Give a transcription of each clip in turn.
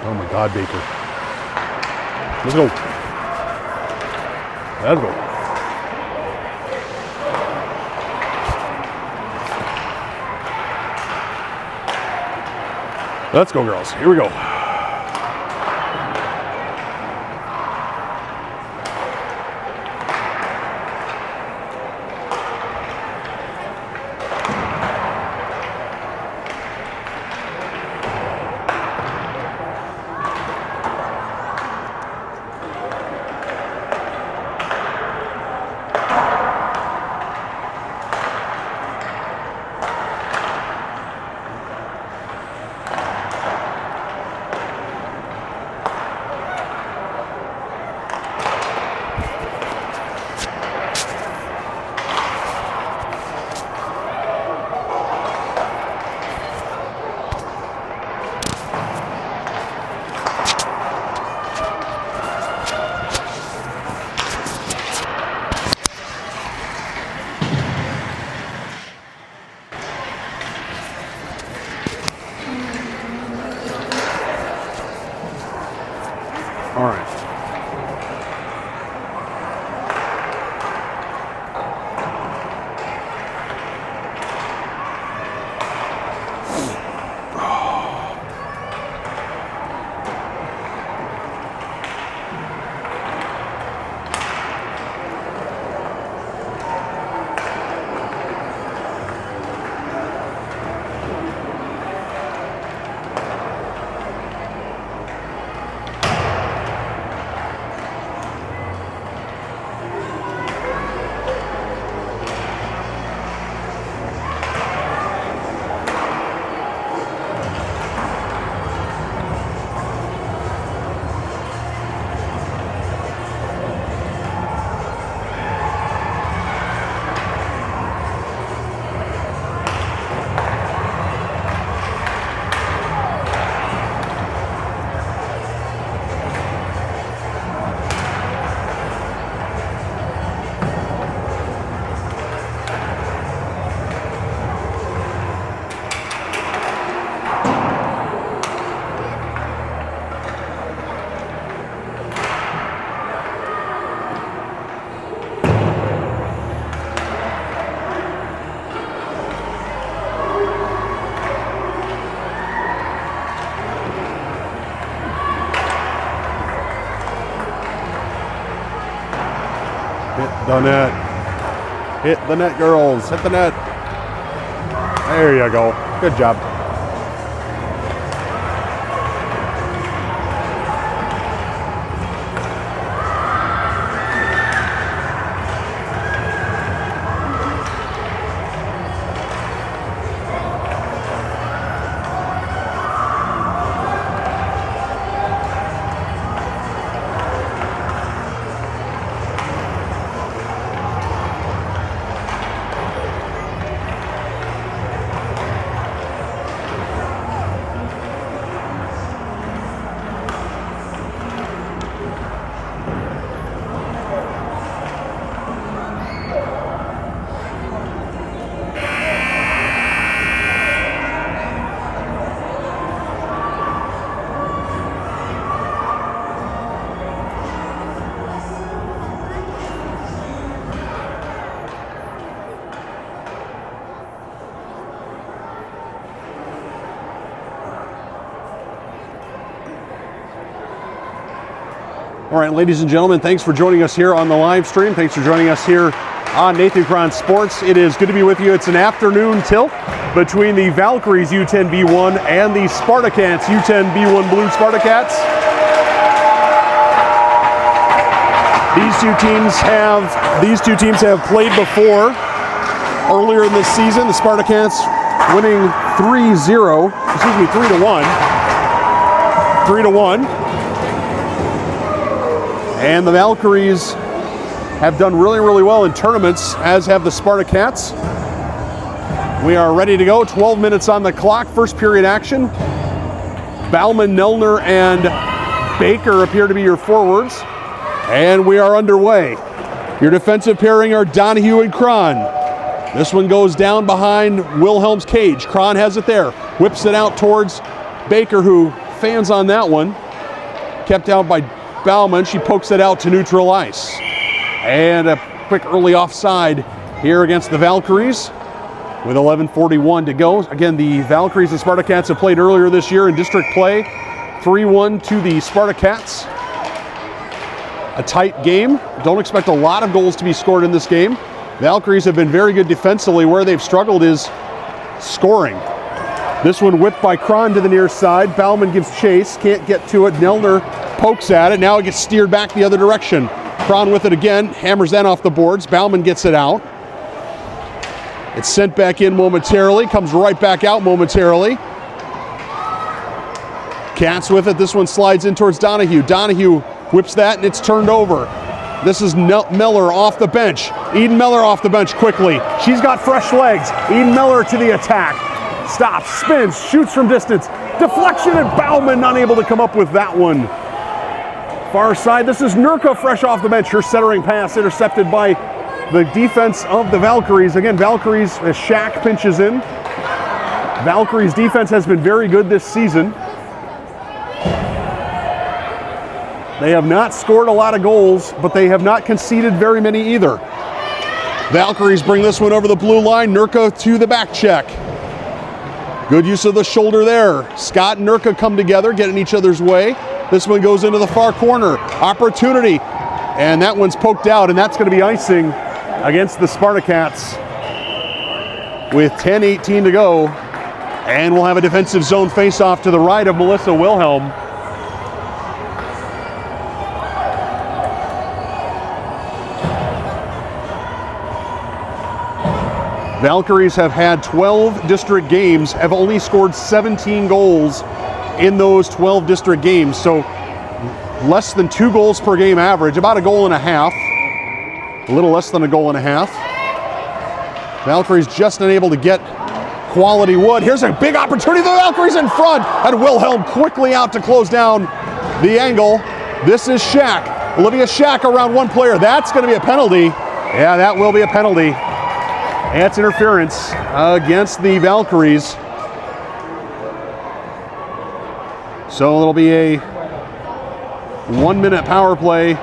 Oh my God, Baker. Let's go. Let's go. Let's go, girls. Here we go. All right. Hit the net. Hit the net, girls. Hit the net. There you go. Good job. All right, ladies and gentlemen, thanks for joining us here on the live stream. Thanks for joining us here on Nathan Cron Sports. It is good to be with you. It's an afternoon tilt between the Valkyries u10B1 and the Spartacats u10B1 Blue Spartacats. These two teams have played before earlier in this season. The Spartacats winning 3-1. 3-1. And the Valkyries have done really, really well in tournaments, as have the Spartacats. We are ready to go. 12 minutes on the clock. First period action. Bauman, Nelner, and Baker appear to be your forwards. And we are underway. Your defensive pairing are Donahue and Cron. This one goes down behind Wilhelm's cage. Cron has it there. Whips it out towards Baker, who fans on that one. Kept out by Bauman. She pokes it out to neutral ice. And a quick early offside here against the Valkyries with 11:41 to go. Again, the Valkyries and Spartacats have played earlier this year in district play. 3-1 to the Spartacats. A tight game. Don't expect a lot of goals to be scored in this game. Valkyries have been very good defensively. Where they've struggled is scoring. This one whipped by Kron to the near side. Bauman gives chase, can't get to it. Nelner pokes at it. Now it gets steered back the other direction. Kron with it again, hammers that off the boards. Bauman gets it out. It's sent back in momentarily, comes right back out momentarily. Cats with it. This one slides in towards Donahue. Donahue whips that and it's turned over. This is Miller off the bench. Eden Miller off the bench quickly. She's got fresh legs. Eden Miller to the attack. Stops, spins, shoots from distance. Deflection, and Bauman unable to come up with that one. Far side, this is Nurka fresh off the bench. Her centering pass intercepted by the defense of the Valkyries. Again, Valkyries, as Shaq pinches in. Valkyries' defense has been very good this season. They have not scored a lot of goals, but they have not conceded very many either. Valkyries bring this one over the blue line. Nurka to the back check. Good use of the shoulder there. Scott and Nurka come together, get in each other's way. This one goes into the far corner. Opportunity. And that one's poked out, and that's going to be icing against the Spartacats with 10:18 to go. And we'll have a defensive zone face-off to the right of Melissa Wilhelm. Valkyries have had 12 district games, have only scored 17 goals in those 12 district games. So less than 2 goals per game average, about a goal and a half. A little less than a goal and a half. Valkyries just unable to get quality wood. Here's a big opportunity. The Valkyries in front, and Wilhelm quickly out to close down the angle. This is Shack. Olivia Shack around one player. That's going to be a penalty. Yeah, that will be a penalty. That's interference against the Valkyries. So it'll be a 1-minute power play.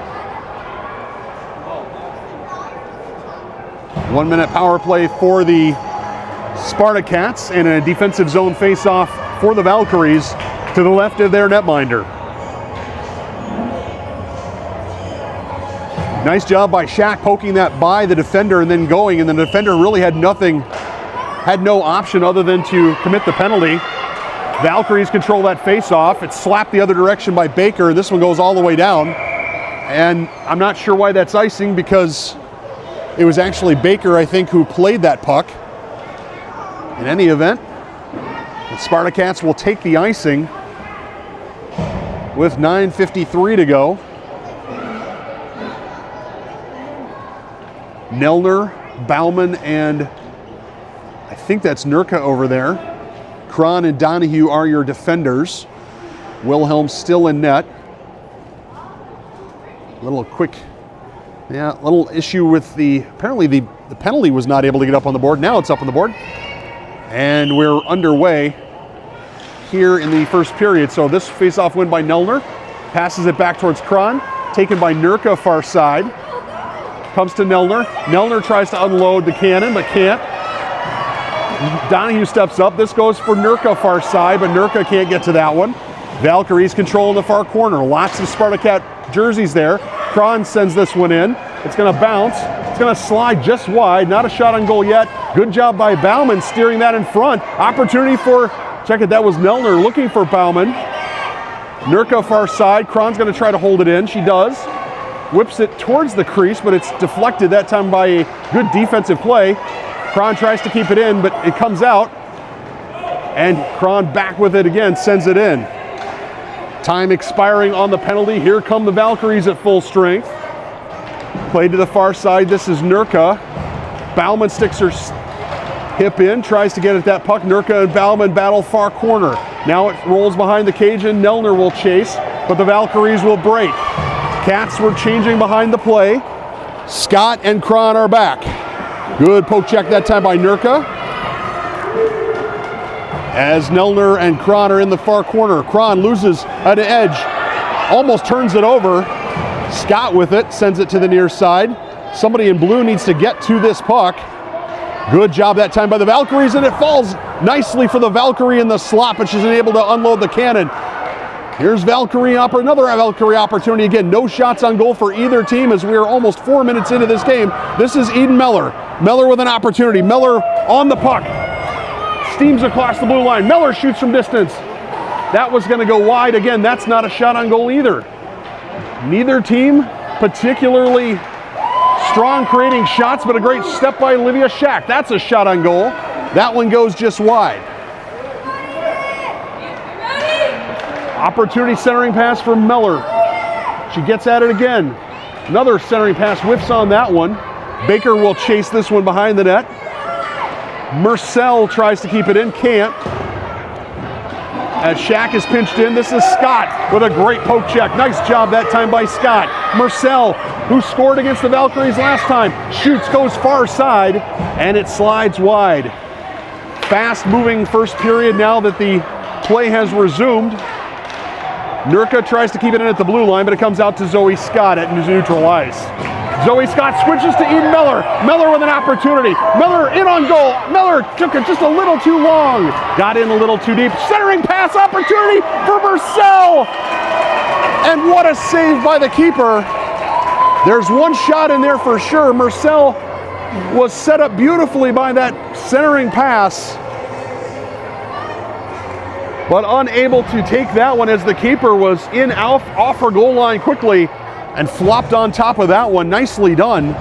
1-minute power play for the Spartacats and a defensive zone face-off for the Valkyries to the left of their netminder. Nice job by Shack poking that by the defender and then going, and the defender really had no option other than to commit the penalty. Valkyries control that face-off. It's slapped the other direction by Baker, and this one goes all the way down. And I'm not sure why that's icing, because it was actually Baker, I think, who played that puck. In any event, the Spartacats will take the icing with 9:53 to go. Nelner, Bauman, and I think that's Nurka over there. Kron and Donahue are your defenders. Wilhelm still in net. Little issue with apparently the penalty was not able to get up on the board. Now it's up on the board. And we're underway here in the first period. So this face-off win by Nelner. Passes it back towards Kron. Taken by Nurka far side. Comes to Nelner. Nelner tries to unload the cannon, but can't. Donahue steps up. This goes for Nurka far side, but Nurka can't get to that one. Valkyries controlling the far corner. Lots of Spartacat jerseys there. Kron sends this one in. It's going to bounce. It's going to slide just wide. Not a shot on goal yet. Good job by Bauman steering that in front. Opportunity for, check it, that was Nelner looking for Bauman. Nurka far side. Kron's going to try to hold it in. She does. Whips it towards the crease, but it's deflected that time by a good defensive play. Kron tries to keep it in, but it comes out. And Kron back with it again, sends it in. Time expiring on the penalty. Here come the Valkyries at full strength. Play to the far side. This is Nurka. Bauman sticks her hip in, tries to get at that puck. Nurka and Bauman battle far corner. Now it rolls behind the cage and Nelner will chase, but the Valkyries will break. Cats were changing behind the play. Scott and Kron are back. Good poke check that time by Nurka. as Nelner and Kron are in the far corner. Kron loses an edge, almost turns it over. Scott with it, sends it to the near side. Somebody in blue needs to get to this puck. Good job that time by the Valkyries, and it falls nicely for the Valkyrie in the slot, but she's unable to unload the cannon. Here's another Valkyrie opportunity again. No shots on goal for either team as we are almost 4 minutes into this game. This is Eden Meller. Meller with an opportunity. Meller on the puck. Steams across the blue line. Meller shoots from distance. That was going to go wide. Again, that's not a shot on goal either. Neither team particularly strong creating shots, but a great step by Olivia Schack. That's a shot on goal. That one goes just wide. Opportunity centering pass for Meller. She gets at it again. Another centering pass, whiffs on that one. Baker will chase this one behind the net. Marcel tries to keep it in, can't. As Schack is pinched in, this is Scott with a great poke check. Nice job that time by Scott. Marcel, who scored against the Valkyries last time, shoots, goes far side, and it slides wide. Fast moving first period now that the play has resumed. Nurka tries to keep it in at the blue line, but it comes out to Zoe Scott at neutral ice. Zoe Scott switches to Eden Meller. Meller with an opportunity. Meller in on goal. Meller took it just a little too long. Got in a little too deep. Centering pass opportunity for Marcel. And what a save by the keeper. There's one shot in there for sure. Marcel was set up beautifully by that centering pass, but unable to take that one as the keeper was off her goal line quickly and flopped on top of that one. Nicely done.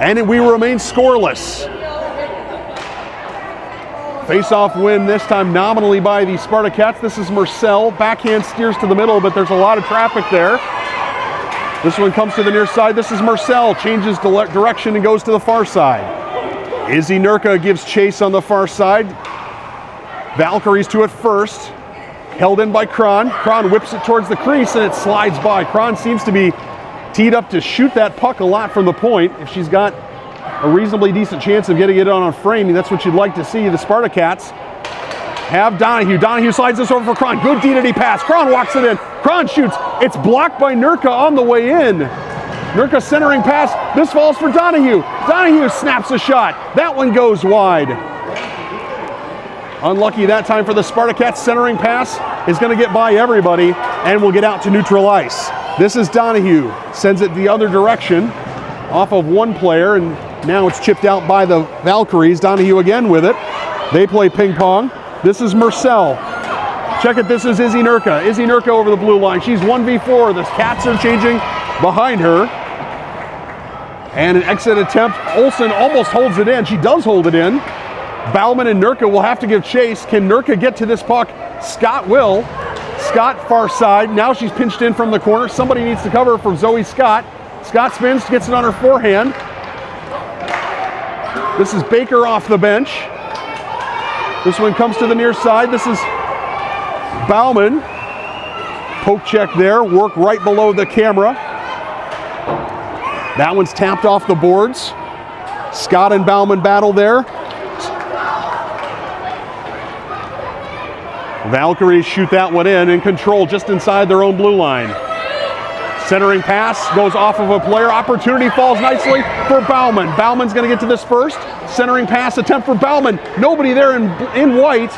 And we remain scoreless. Face-off win this time nominally by the Spartacats. This is Marcel. Backhand steers to the middle, but there's a lot of traffic there. This one comes to the near side. This is Marcel. Changes direction and goes to the far side. Izzy Nurka gives chase on the far side. Valkyries to it first. Held in by Kron. Kron whips it towards the crease and it slides by. Kron seems to be teed up to shoot that puck a lot from the point. If she's got a reasonably decent chance of getting it on a frame, that's what you'd like to see. The Spartacats have Donahue. Donahue slides this over for Kron. Good DDD pass. Kron walks it in. Kron shoots. It's blocked by Nurka on the way in. Nurka centering pass. This falls for Donahue. Donahue snaps a shot. That one goes wide. Unlucky that time for the Spartacats. Centering pass is going to get by everybody and will get out to neutral ice. This is Donahue. Sends it the other direction off of one player, and now it's chipped out by the Valkyries. Donahue again with it. They play ping pong. This is Marcel. Check it, this is Izzy Nurka. Izzy Nurka over the blue line. She's 1v4. The Cats are changing behind her. And an exit attempt. Olsen almost holds it in. She does hold it in. Bauman and Nurka will have to give chase. Can Nurka get to this puck? Scott will. Scott far side. Now she's pinched in from the corner. Somebody needs to cover for Zoe Scott. Scott spins, gets it on her forehand. This is Baker off the bench. This one comes to the near side. This is Bauman. Poke check there. Work right below the camera. That one's tapped off the boards. Scott and Bauman battle there. Valkyries shoot that one in control just inside their own blue line. Centering pass goes off of a player. Opportunity falls nicely for Bauman. Bauman's going to get to this first. Centering pass attempt for Bauman. Nobody there in white.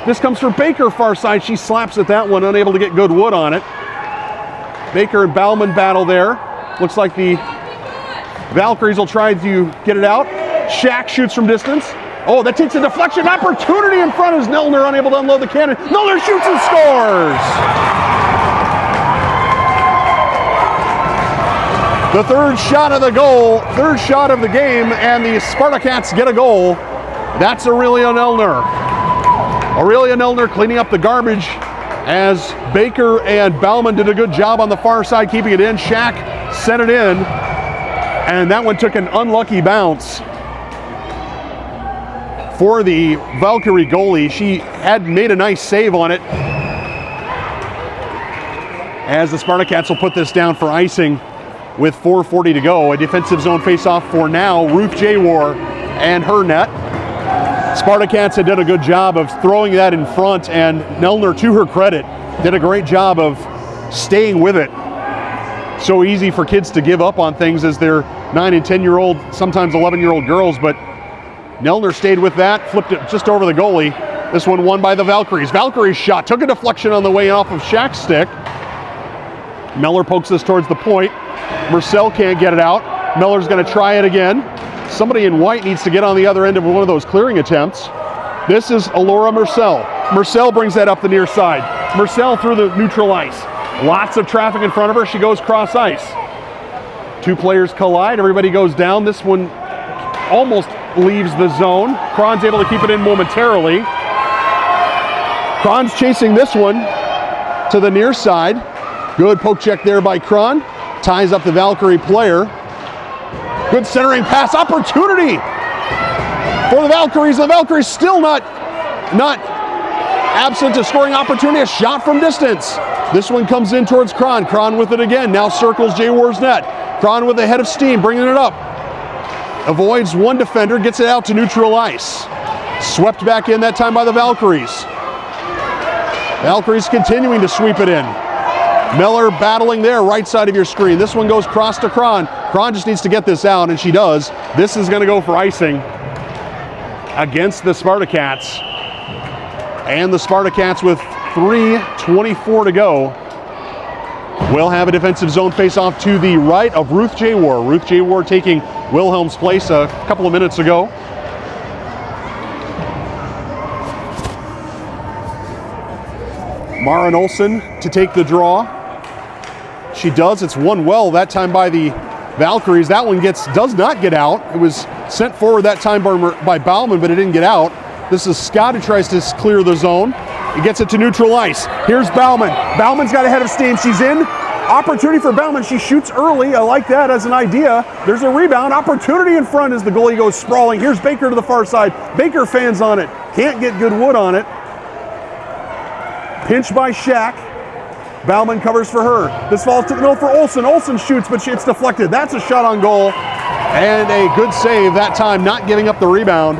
This comes for Baker far side. She slaps at that one, unable to get good wood on it. Baker and Bauman battle there. Looks like the Valkyries will try to get it out. Schack shoots from distance. Oh, that takes a deflection. Opportunity in front is Nelner, unable to unload the cannon. Nelner shoots and scores! The third shot of the goal, third shot of the game, and the Spartacats get a goal. That's Aurelia Nelner. Aurelia Nelner cleaning up the garbage as Baker and Bauman did a good job on the far side keeping it in. Schack sent it in, and that one took an unlucky bounce for the Valkyrie goalie. She had made a nice save on it. As the Spartacats will put this down for icing with 4:40 to go. A defensive zone face-off for now. Ruth Jawar and her net. Spartacats had done a good job of throwing that in front, and Nelner, to her credit, did a great job of staying with it. So easy for kids to give up on things as they're 9 and 10-year-old, sometimes 11-year-old girls, but Nelner stayed with that, flipped it just over the goalie. This one won by the Valkyries. Valkyries shot, took a deflection on the way off of Shack's stick. Meller pokes this towards the point. Marcel can't get it out. Miller's gonna try it again. Somebody in white needs to get on the other end of one of those clearing attempts. This is Alora Marcel. Marcel brings that up the near side. Marcel through the neutral ice. Lots of traffic in front of her. She goes cross ice. Two players collide. Everybody goes down. This one almost leaves the zone. Cron's able to keep it in momentarily. Cron's chasing this one to the near side. Good poke check there by Cron. Ties up the Valkyrie player. Good centering pass opportunity for the Valkyries. The Valkyries still not absent a scoring opportunity. A shot from distance. This one comes in towards Cron. Cron with it again. Now circles J-War's net. Cron with a head of steam, bringing it up. Avoids one defender, gets it out to neutral ice. Swept back in that time by the Valkyries. Valkyries continuing to sweep it in. Miller battling there, right side of your screen. This one goes cross to Cron. Cron just needs to get this out, and she does. This is going to go for icing against the Spartacats. And the Spartacats, with 3:24 to go, will have a defensive zone face-off to the right of Ruth J-War. Ruth J-War taking Wilhelm's place a couple of minutes ago. Maren Olsen to take the draw. She does. It's won well that time by the Valkyries. That one does not get out. It was sent forward that time by Bauman, but it didn't get out. This is Scott who tries to clear the zone. He gets it to neutral ice. Here's Bauman. Bauman's got a head of steam. She's in. Opportunity for Bauman. She shoots early. I like that as an idea. There's a rebound. Opportunity in front as the goalie goes sprawling. Here's Baker to the far side. Baker fans on it. Can't get good wood on it. Pinch by Shack. Bauman covers for her. This falls to the middle for Olsen. Olsen shoots, but it's deflected. That's a shot on goal. And a good save that time, not giving up the rebound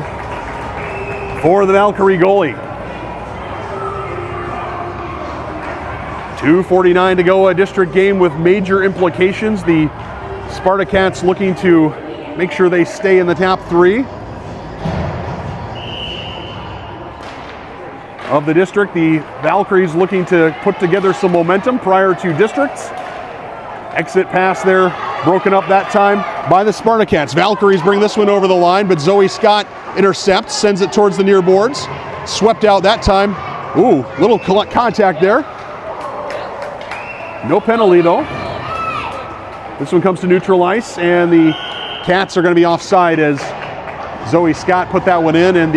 for the Valkyrie goalie. 2:49 to go, a district game with major implications. The Spartacats looking to make sure they stay in the top three of the district. The Valkyries looking to put together some momentum prior to districts. Exit pass there, broken up that time by the Spartacats. Valkyries bring this one over the line, but Zoe Scott intercepts, sends it towards the near boards. Swept out that time. Ooh, little contact there. No penalty though. This one comes to neutral ice, and the Cats are going to be offside as Zoe Scott put that one in, and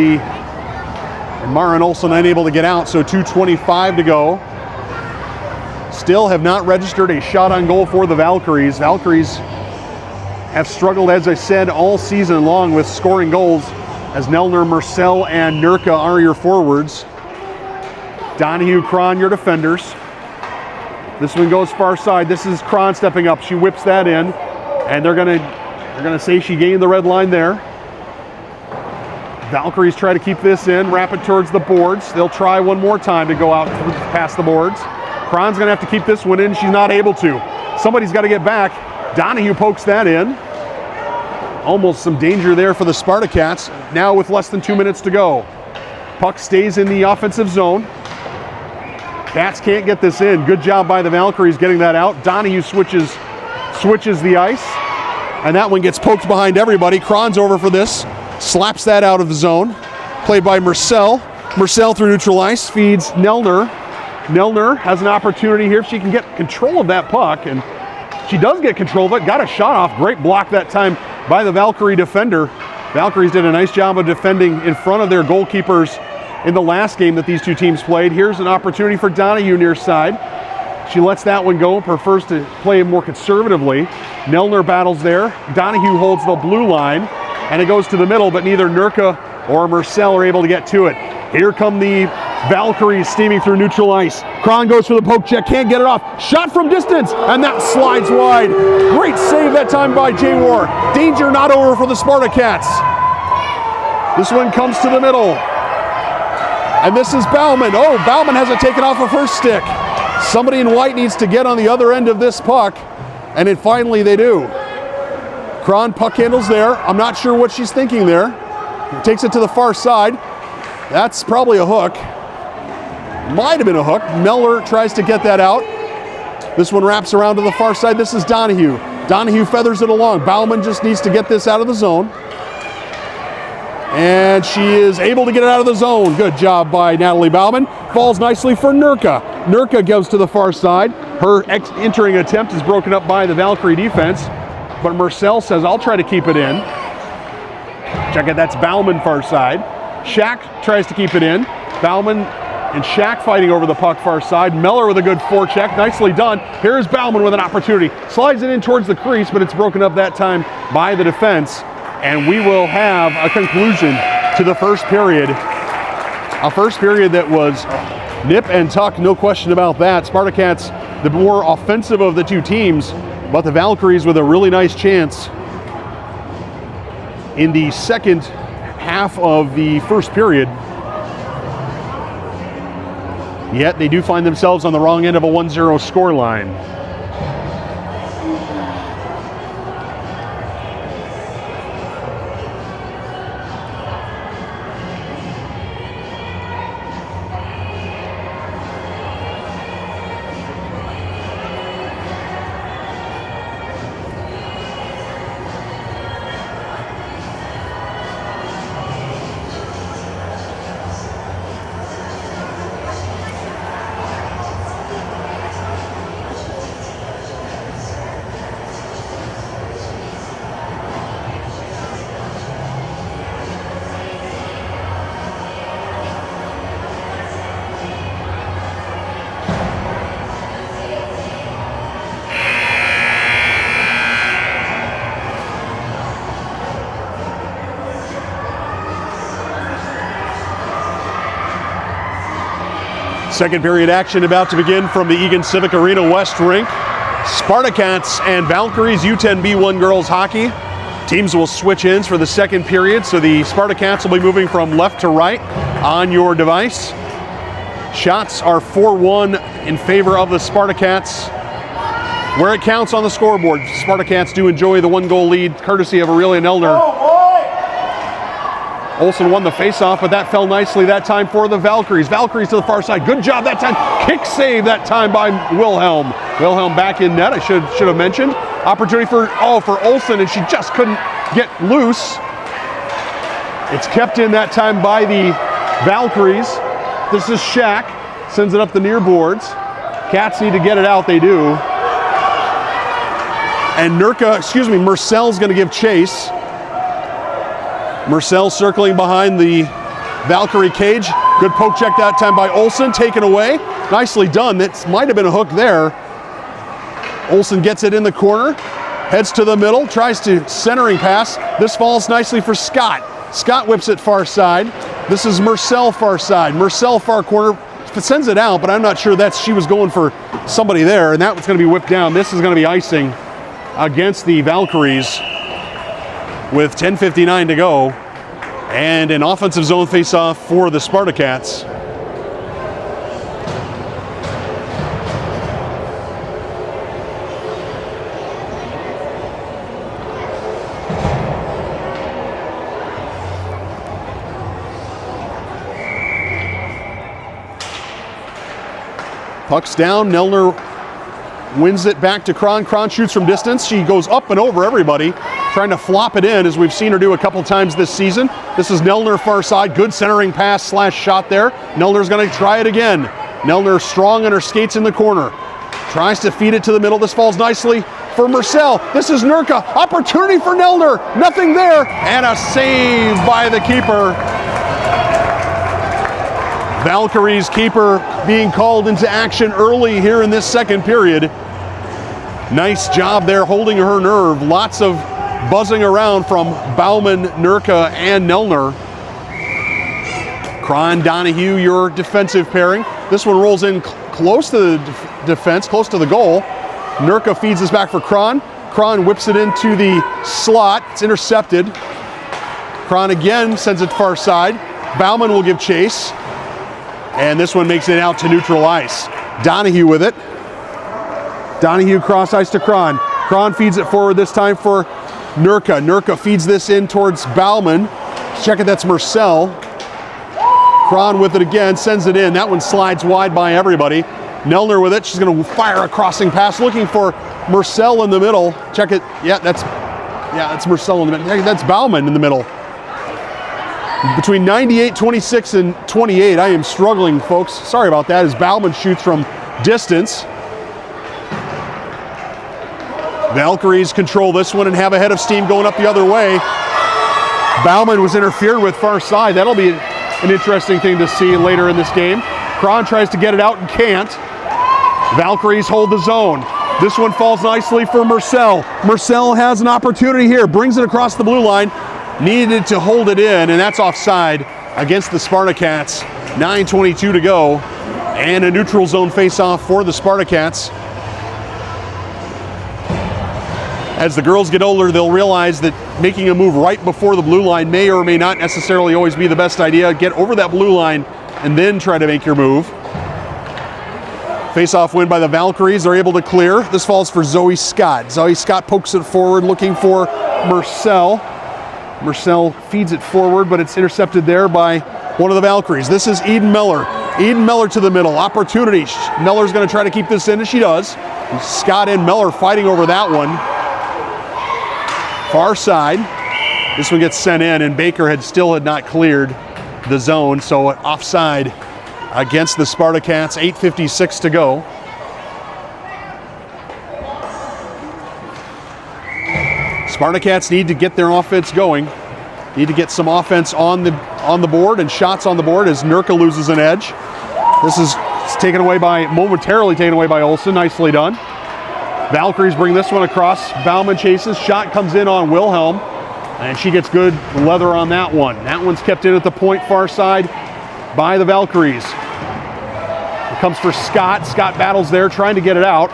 Maren Olsen unable to get out, so 2:25 to go. Still have not registered a shot on goal for the Valkyries. Valkyries have struggled, as I said, all season long with scoring goals, as Nelner, Marcel, and Nurka are your forwards. Donahue, Cron, your defenders. This one goes far side. This is Cron stepping up. She whips that in, and they're gonna say she gained the red line there. Valkyries try to keep this in, wrap it towards the boards. They'll try one more time to go out past the boards. Cron's gonna have to keep this one in. She's not able to. Somebody's got to get back. Donahue pokes that in. Almost some danger there for the Spartacats. Now with less than 2 minutes to go. Puck stays in the offensive zone. Cats can't get this in. Good job by the Valkyries getting that out. Donahue switches the ice, and that one gets poked behind everybody. Cron's over for this. Slaps that out of the zone. Played by Marcel. Marcel through neutral ice, feeds Nelner. Nelner has an opportunity here if she can get control of that puck, and she does get control of it. Got a shot off. Great block that time by the Valkyrie defender. Valkyries did a nice job of defending in front of their goalkeepers in the last game that these two teams played. Here's an opportunity for Donahue near side. She lets that one go, prefers to play more conservatively. Nelner battles there. Donahue holds the blue line, and it goes to the middle, but neither Nurka or Marcel are able to get to it. Here come the Valkyries steaming through neutral ice. Cron goes for the poke check, can't get it off. Shot from distance, and that slides wide. Great save that time by J-War. Danger not over for the Spartacats. This one comes to the middle. And this is Bauman. Oh, Bauman has it taken off of her stick. Somebody in white needs to get on the other end of this puck. And then finally they do. Cron puck handles there. I'm not sure what she's thinking there. Takes it to the far side. That's probably a hook. Might have been a hook. Mellor tries to get that out. This one wraps around to the far side. This is Donahue. Donahue feathers it along. Bauman just needs to get this out of the zone. And she is able to get it out of the zone. Good job by Natalie Bauman. Falls nicely for Nurka. Nurka goes to the far side. Her entering attempt is broken up by the Valkyrie defense. But Marcel says, I'll try to keep it in. Check it, that's Bauman far side. Shack tries to keep it in. Bauman and Shack fighting over the puck far side. Mellor with a good forecheck, nicely done. Here's Bauman with an opportunity. Slides it in towards the crease, but it's broken up that time by the defense. And we will have a conclusion to the first period. A first period that was nip and tuck, no question about that. Spartacats, the more offensive of the two teams, but the Valkyries with a really nice chance in the second half of the first period. Yet they do find themselves on the wrong end of a 1-0 score line. Second period action about to begin from the Egan Civic Arena West Rink. Spartacats and Valkyries u10B1 girls hockey. Teams will switch ends for the second period, so the Spartacats will be moving from left to right on your device. Shots are 4-1 in favor of the Spartacats. Where it counts on the scoreboard, Spartacats do enjoy the 1-goal lead courtesy of Aurelia Nelner. Olsen won the faceoff, but that fell nicely that time for the Valkyries. Valkyries to the far side. Good job that time. Kick save that time by Wilhelm. Wilhelm back in net, I should have mentioned. Opportunity for Olsen, and she just couldn't get loose. It's kept in that time by the Valkyries. This is Shack. Sends it up the near boards. Cats need to get it out. They do. And Marcel's going to give chase. Marcel circling behind the Valkyrie cage. Good poke check that time by Olsen, taken away. Nicely done. That might have been a hook there. Olsen gets it in the corner, heads to the middle, tries to centering pass. This falls nicely for Scott. Scott whips it far side. This is Marcel far side. Marcel far corner, sends it out, but I'm not sure she was going for somebody there, and that was going to be whipped down. This is going to be icing against the Valkyries with 10:59 to go, and an offensive zone face-off for the Spartacats. Puck's down, Nelner wins it back to Cron. Cron shoots from distance. She goes up and over everybody, trying to flop it in, as we've seen her do a couple times this season. This is Nelner far side. Good centering pass slash shot there. Nelner's going to try it again. Nelner strong on her skates in the corner. Tries to feed it to the middle. This falls nicely for Marcel. This is Nurka. Opportunity for Nelner. Nothing there. And a save by the keeper. Valkyrie's keeper being called into action early here in this second period. Nice job there holding her nerve. Lots of buzzing around from Bauman, Nurka, and Nelner. Cron, Donahue, your defensive pairing. This one rolls in close to the defense, close to the goal. Nurka feeds this back for Cron. Cron whips it into the slot. It's intercepted. Kron again sends it far side. Bauman will give chase. And this one makes it out to neutral ice. Donahue with it. Donahue cross ice to Kron. Kron feeds it forward this time for Nurka. Nurka feeds this in towards Bauman. Check it, that's Marcel. Kron with it again, sends it in. That one slides wide by everybody. Nelner with it. She's going to fire a crossing pass, looking for Marcel in the middle. Check it. Yeah, that's Marcel in the middle. That's Bauman in the middle. Between 98, 26, and 28, I am struggling, folks. Sorry about that, as Bauman shoots from distance. Valkyries control this one and have a head of steam going up the other way. Bauman was interfered with far side. That'll be an interesting thing to see later in this game. Kron tries to get it out and can't. Valkyries hold the zone. This one falls nicely for Marcel. Marcel has an opportunity here, brings it across the blue line. Needed to hold it in, and that's offside against the Spartacats. 9:22 to go, and a neutral zone face-off for the Spartacats. As the girls get older, they'll realize that making a move right before the blue line may or may not necessarily always be the best idea. Get over that blue line and then try to make your move. Face-off win by the Valkyries. They're able to clear. This falls for Zoe Scott. Zoe Scott pokes it forward, looking for Marcel. Marcel feeds it forward, but it's intercepted there by one of the Valkyries. This is Eden Miller. Eden Miller to the middle. Opportunity. Miller's going to try to keep this in, and she does. Scott and Miller fighting over that one. Far side. This one gets sent in, and Baker still had not cleared the zone, so offside against the Spartacats. 8:56 to go. Spartacats need to get their offense going. Need to get some offense on the board and shots on the board as Nurka loses an edge. This is momentarily taken away by Olsen. Nicely done. Valkyries bring this one across. Bauman chases. Shot comes in on Wilhelm, and she gets good leather on that one. That one's kept in at the point far side by the Valkyries. It comes for Scott. Scott battles there, trying to get it out.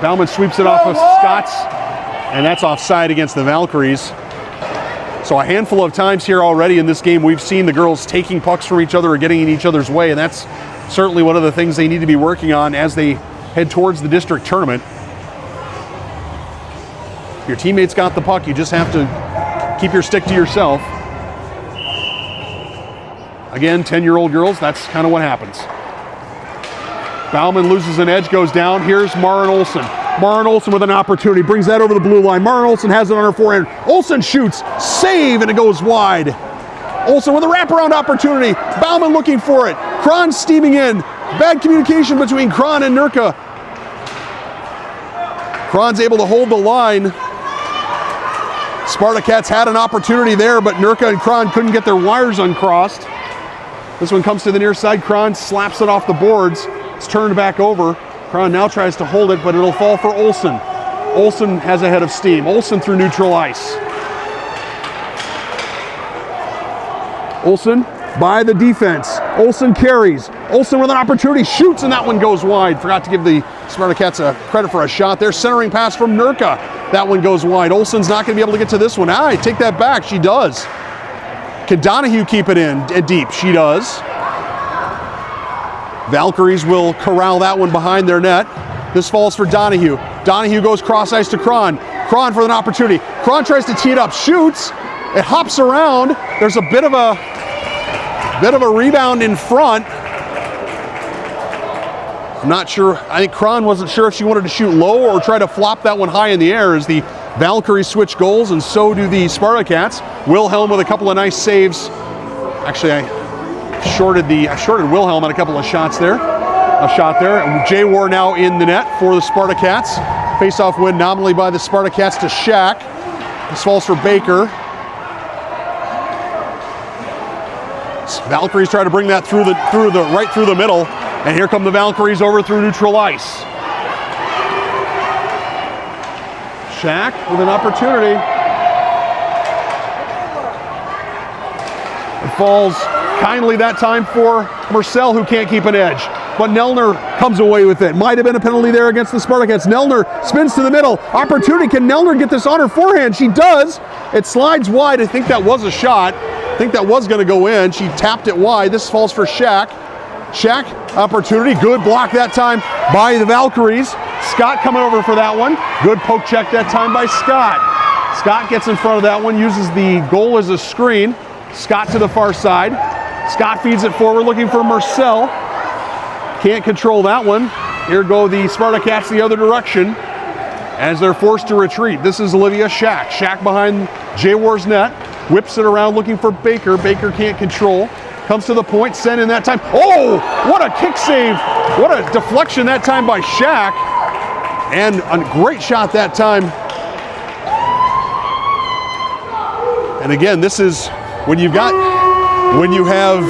Bauman sweeps it off of Scott's, and that's offside against the Valkyries. So a handful of times here already in this game, we've seen the girls taking pucks from each other or getting in each other's way, and that's certainly one of the things they need to be working on as they head towards the district tournament. Your teammates got the puck, you just have to keep your stick to yourself. Again, 10-year-old girls, that's kind of what happens. Bauman loses an edge, goes down. Here's Maren Olsen. Maren Olsen with an opportunity, brings that over the blue line. Maren Olsen has it on her forehand. Olsen shoots, save, and it goes wide. Olsen with a wraparound opportunity. Bauman looking for it. Kron steaming in. Bad communication between Kron and Nurka. Kron's able to hold the line. Spartacats had an opportunity there, but Nurka and Kron couldn't get their wires uncrossed. This one comes to the near side. Kron slaps it off the boards. It's turned back over. Kron now tries to hold it, but it'll fall for Olsen. Olsen has a head of steam. Olsen through neutral ice. Olsen by the defense. Olsen carries. Olsen with an opportunity, shoots, and that one goes wide. Forgot to give the Spartacats a credit for a shot there. Centering pass from Nurka. That one goes wide. Olsen's not going to be able to get to this one. I take that back. She does. Can Donahue keep it in deep? She does. Valkyries will corral that one behind their net. This falls for Donahue. Donahue goes cross ice to Kron. Kron for an opportunity. Kron tries to tee it up, shoots. It hops around. There's a bit of a rebound in front. I'm not sure. I think Kron wasn't sure if she wanted to shoot low or try to flop that one high in the air as the Valkyries switch goals, and so do the Spartacats. Wilhelm with a couple of nice saves. Actually, I shorted Wilhelm on a couple of shots there. A shot there. Jay War now in the net for the Spartacats. Face-off win nominally by the Spartacats to Shack. This falls for Baker. Valkyries try to bring that right through the middle, and here come the Valkyries over through neutral ice. Shack with an opportunity. It falls kindly that time for Marcel, who can't keep an edge. But Nelner comes away with it. Might have been a penalty there against the Spartacats. Nelner spins to the middle. Opportunity. Can Nelner get this on her forehand? She does. It slides wide. I think that was a shot. I think that was going to go in. She tapped it wide. This falls for Shaq. Shaq, opportunity. Good block that time by the Valkyries. Scott coming over for that one. Good poke check that time by Scott. Scott gets in front of that one, uses the goal as a screen. Scott to the far side. Scott feeds it forward, looking for Marcel. Can't control that one. Here go the Spartacats the other direction as they're forced to retreat. This is Olivia Shaq. Shaq behind J-War's net. Whips it around looking for Baker. Baker can't control. Comes to the point, sent in that time. Oh, what a kick save. What a deflection that time by Shaq. And a great shot that time. And again, this is when you have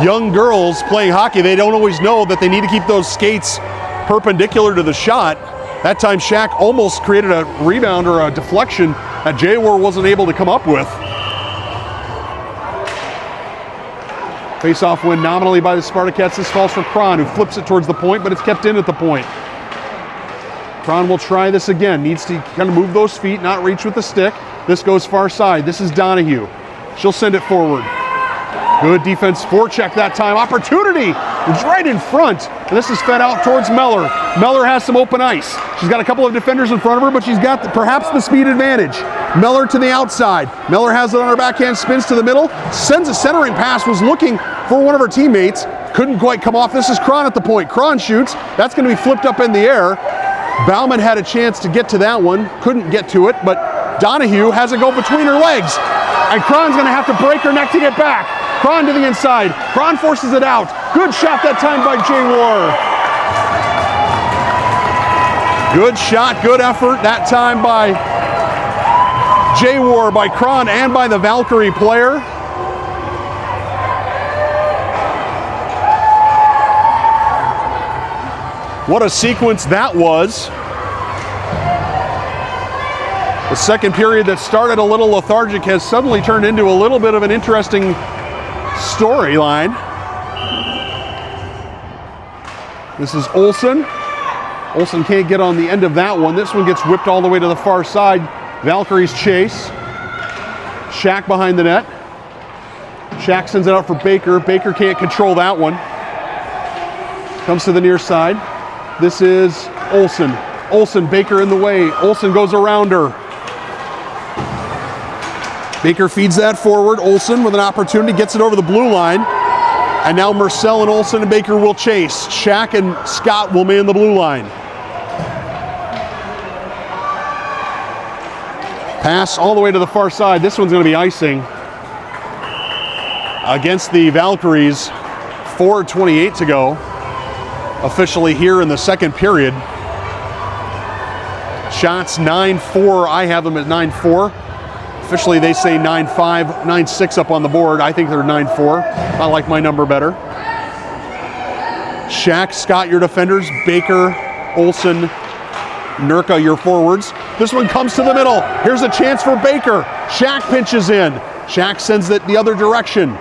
young girls playing hockey, they don't always know that they need to keep those skates perpendicular to the shot. That time Shaq almost created a rebound or a deflection that J-War wasn't able to come up with. Face-off win nominally by the Spartacats. This falls for Kron, who flips it towards the point, but it's kept in at the point. Kron will try this again. Needs to kind of move those feet, not reach with the stick. This goes far side. This is Donahue. She'll send it forward. Good defense, forecheck that time. Opportunity! It's right in front. And this is fed out towards Meller. Meller has some open ice. She's got a couple of defenders in front of her, but she's got perhaps the speed advantage. Meller to the outside. Meller has it on her backhand, spins to the middle, sends a centering pass, was looking for one of her teammates. Couldn't quite come off. This is Kron at the point. Kron shoots. That's going to be flipped up in the air. Bauman had a chance to get to that one. Couldn't get to it, but Donahue has it go between her legs. And Kron's going to have to break her neck to get back. Kron to the inside. Kron forces it out. Good shot that time by J-War. Good shot, good effort that time by J-War, by Kron, and by the Valkyrie player. What a sequence that was. The second period that started a little lethargic has suddenly turned into a little bit of an interesting storyline. This is Olsen. Olsen can't get on the end of that one. This one gets whipped all the way to the far side. Valkyries chase. Shaq behind the net. Shaq sends it out for Baker. Baker can't control that one. Comes to the near side. This is Olsen. Olsen, Baker in the way. Olsen goes around her. Baker feeds that forward. Olsen with an opportunity, gets it over the blue line. And now Marcel and Olsen and Baker will chase. Shaq and Scott will man the blue line. Pass all the way to the far side. This one's going to be icing against the Valkyries. 4:28 to go. Officially here in the second period. Shots 9-4. I have them at 9-4. Officially, they say 9-5, 9-6 up on the board. I think they're 9-4. I like my number better. Shaq, Scott, your defenders. Baker, Olsen, Nurka, your forwards. This one comes to the middle. Here's a chance for Baker. Shaq pinches in. Shaq sends it the other direction.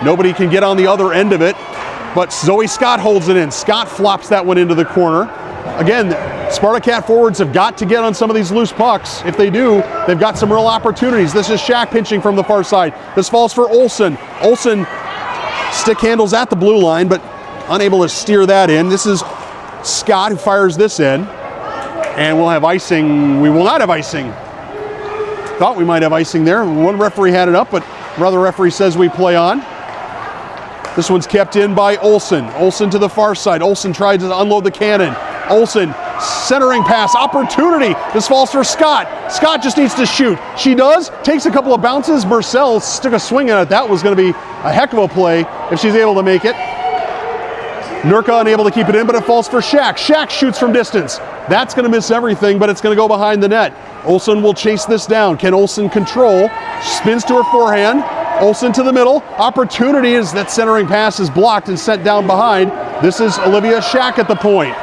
Nobody can get on the other end of it, but Zoe Scott holds it in. Scott flops that one into the corner. Again, Spartacat forwards have got to get on some of these loose pucks. If they do, they've got some real opportunities. This is Shaq pinching from the far side. This falls for Olsen. Olsen stick handles at the blue line, but unable to steer that in. This is Scott who fires this in. And we'll have icing. We will not have icing. Thought we might have icing there. One referee had it up, but another referee says we play on. This one's kept in by Olsen. Olsen to the far side. Olsen tried to unload the cannon. Olsen, centering pass, opportunity. This falls for Scott. Scott just needs to shoot. She does, takes a couple of bounces. Marcel took a swing at it. That was going to be a heck of a play if she's able to make it. Nurka unable to keep it in, but it falls for Shaq. Shaq shoots from distance. That's going to miss everything, but it's going to go behind the net. Olsen will chase this down. Can Olsen control? Spins to her forehand. Olsen to the middle. Opportunity is that centering pass is blocked and sent down behind. This is Olivia Shaq at the point.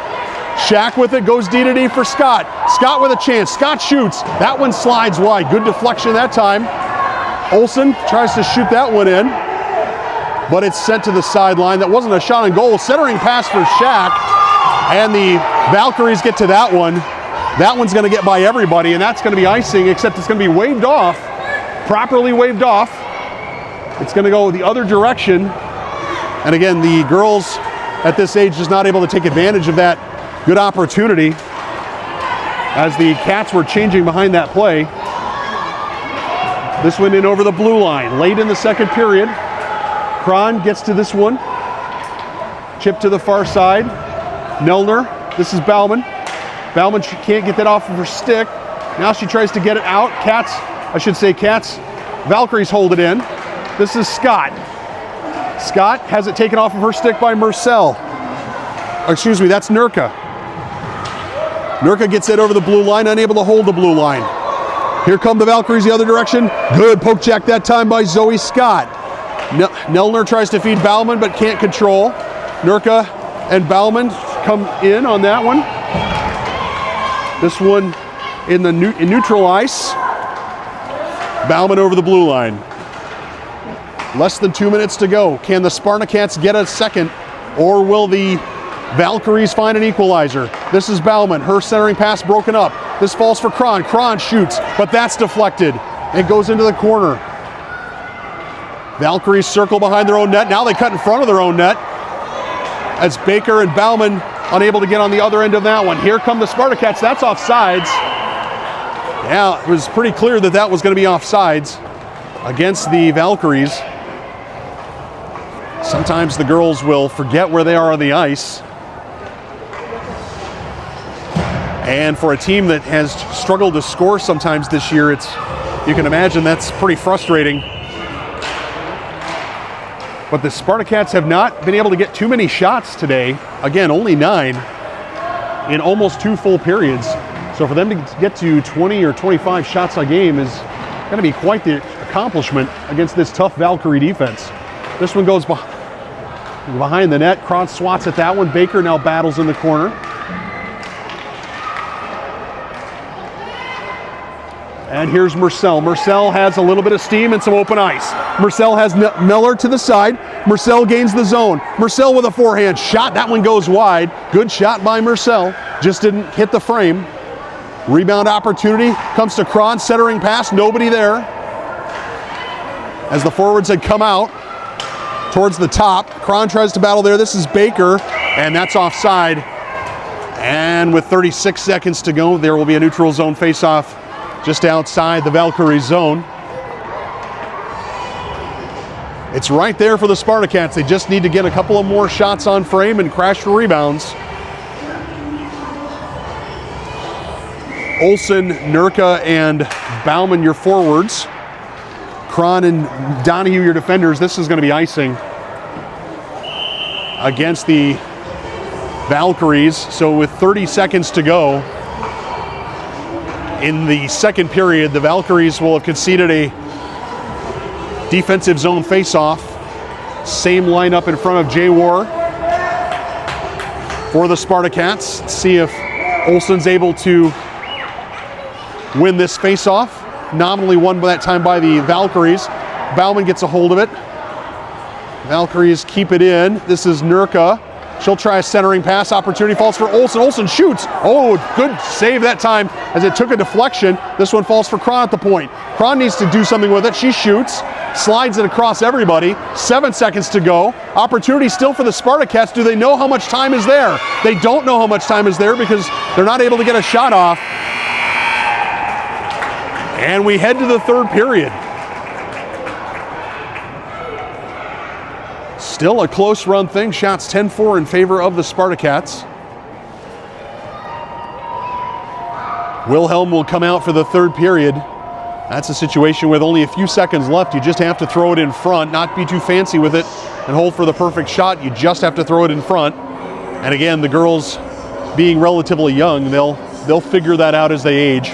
Shaq with it, goes D to D for Scott. Scott with a chance. Scott shoots. That one slides wide. Good deflection that time. Olsen tries to shoot that one in, but it's sent to the sideline. That wasn't a shot on goal. Centering pass for Shaq, and the Valkyries get to that one. That one's going to get by everybody, and that's going to be icing, except it's going to be waved off, properly waved off. It's going to go the other direction. And again, the girls at this age just not able to take advantage of that good opportunity as the Cats were changing behind that play. This went in over the blue line late in the second period. Kron gets to this one. Chip to the far side. Nelner, this is Bauman. Bauman can't get that off of her stick. Now she tries to get it out. Cats, Valkyries hold it in. This is Scott. Scott has it taken off of her stick by Marcel. Excuse me, that's Nurka. Nurka gets it over the blue line, unable to hold the blue line. Here come the Valkyries the other direction. Good poke check that time by Zoe Scott. Nelner tries to feed Bauman but can't control. Nurka and Bauman come in on that one. This one in neutral ice. Bauman over the blue line. Less than 2 minutes to go. Can the Spartacats get a second, or will the Valkyries find an equalizer? This is Bauman. Her centering pass broken up. This falls for Kron. Kron shoots, but that's deflected. It goes into the corner. Valkyries circle behind their own net. Now they cut in front of their own net as Baker and Bauman unable to get on the other end of that one. Here come the Spartacats. That's offsides. Yeah, it was pretty clear that that was going to be offsides against the Valkyries. Sometimes the girls will forget where they are on the ice. And for a team that has struggled to score sometimes this year, you can imagine that's pretty frustrating. But the Spartacats have not been able to get too many shots today. Again, only 9 in almost 2 full periods. So for them to get to 20 or 25 shots a game is going to be quite the accomplishment against this tough Valkyrie defense. This one goes behind the net. Kron swats at that one. Baker now battles in the corner. And here's Marcel. Marcel has a little bit of steam and some open ice. Marcel has Miller to the side. Marcel gains the zone. Marcel with a forehand shot. That one goes wide. Good shot by Marcel. Just didn't hit the frame. Rebound opportunity comes to Kron. Centering pass. Nobody there. As the forwards had come out towards the top. Kron tries to battle there. This is Baker. And that's offside. And with 36 seconds to go, there will be a neutral zone faceoff just outside the Valkyrie zone. It's right there for the Spartacats. They just need to get a couple of more shots on frame and crash for rebounds. Olsen, Nurka, and Bauman, your forwards. Kron and Donahue, your defenders. This is going to be icing against the Valkyries. So with 30 seconds to go, in the second period, the Valkyries will have conceded a defensive zone face-off. Same lineup in front of J-War for the Spartacats. Let's see if Olsen's able to win this face-off. Nominally won by that time by the Valkyries. Bauman gets a hold of it. Valkyries keep it in. This is Nurka. She'll try a centering pass. Opportunity falls for Olsen. Olsen shoots. Oh, good save that time as it took a deflection. This one falls for Kron at the point. Kron needs to do something with it. She shoots, slides it across everybody. 7 seconds to go. Opportunity still for the Spartacats. Do they know how much time is there? They don't know how much time is there because they're not able to get a shot off. And we head to the third period. Still a close run thing. Shots 10-4 in favor of the Spartacats. Wilhelm will come out for the third period. That's a situation with only a few seconds left. You just have to throw it in front, not be too fancy with it and hold for the perfect shot. You just have to throw it in front. And again, the girls being relatively young, they'll figure that out as they age.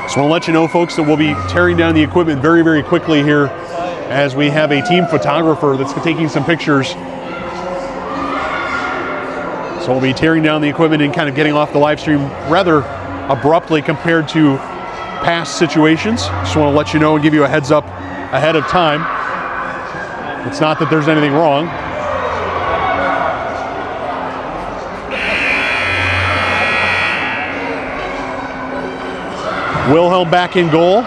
So I want to let you know, folks, that we'll be tearing down the equipment very, very quickly here as we have a team photographer that's taking some pictures. So we'll be tearing down the equipment and kind of getting off the live stream rather abruptly compared to past situations. Just want to let you know and give you a heads up ahead of time. It's not that there's anything wrong. Wilhelm back in goal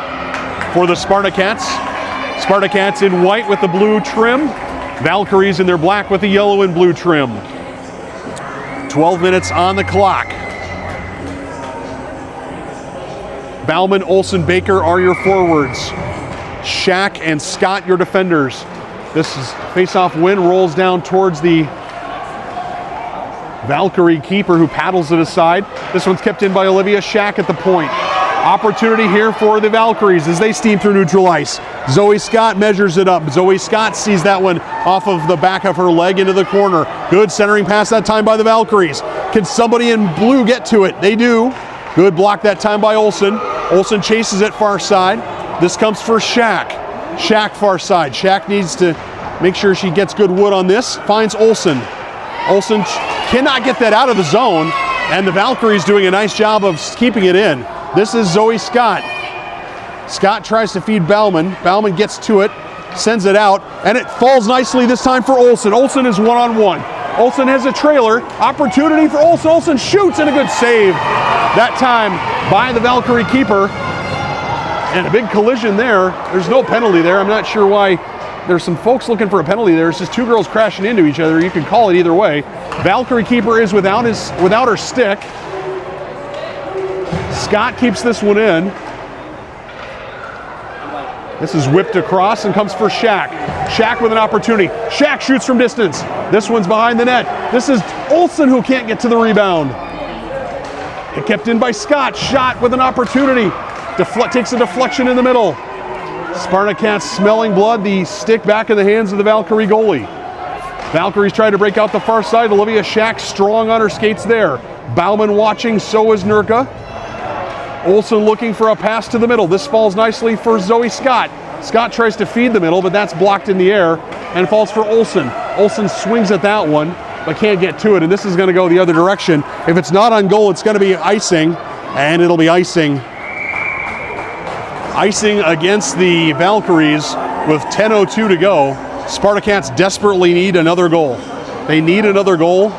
for the Spartacats. Spartacats in white with the blue trim. Valkyries in their black with the yellow and blue trim. 12 minutes on the clock. Bauman, Olsen, Baker are your forwards. Shack and Scott your defenders. This is face-off win, rolls down towards the Valkyrie keeper who paddles it aside. This one's kept in by Olivia. Shack at the point. Opportunity here for the Valkyries as they steam through neutral ice. Zoe Scott measures it up. Zoe Scott sees that one off of the back of her leg into the corner. Good centering pass that time by the Valkyries. Can somebody in blue get to it? They do. Good block that time by Olsen. Olsen chases it far side. This comes for Shack. Shack far side. Shack needs to make sure she gets good wood on this. Finds Olsen. Olsen cannot get that out of the zone, and the Valkyries doing a nice job of keeping it in. This is Zoe Scott. Scott tries to feed Bauman. Bauman gets to it, sends it out, and it falls nicely this time for Olsen. Olsen is one-on-one. Olsen has a trailer. Opportunity for Olsen. Olsen shoots, and a good save that time by the Valkyrie keeper. And a big collision there. There's no penalty there. I'm not sure why. There's some folks looking for a penalty there. It's just two girls crashing into each other. You can call it either way. Valkyrie keeper is without her stick. Scott keeps this one in. This is whipped across and comes for Shack. Shack with an opportunity. Shack shoots from distance. This one's behind the net. This is Olsen who can't get to the rebound. It kept in by Scott. Shot with an opportunity. Takes a deflection in the middle. Spartacats smelling blood. The stick back in the hands of the Valkyrie goalie. Valkyries try to break out the far side. Olivia Shack strong on her skates there. Bauman watching, so is Nurka. Olsen looking for a pass to the middle. This falls nicely for Zoe Scott. Scott tries to feed the middle, but that's blocked in the air and falls for Olsen. Olsen swings at that one, but can't get to it, and this is going to go the other direction. If it's not on goal, it's going to be icing, and it'll be icing. Icing against the Valkyries with 10:02 to go. Spartacats desperately need another goal. They need another goal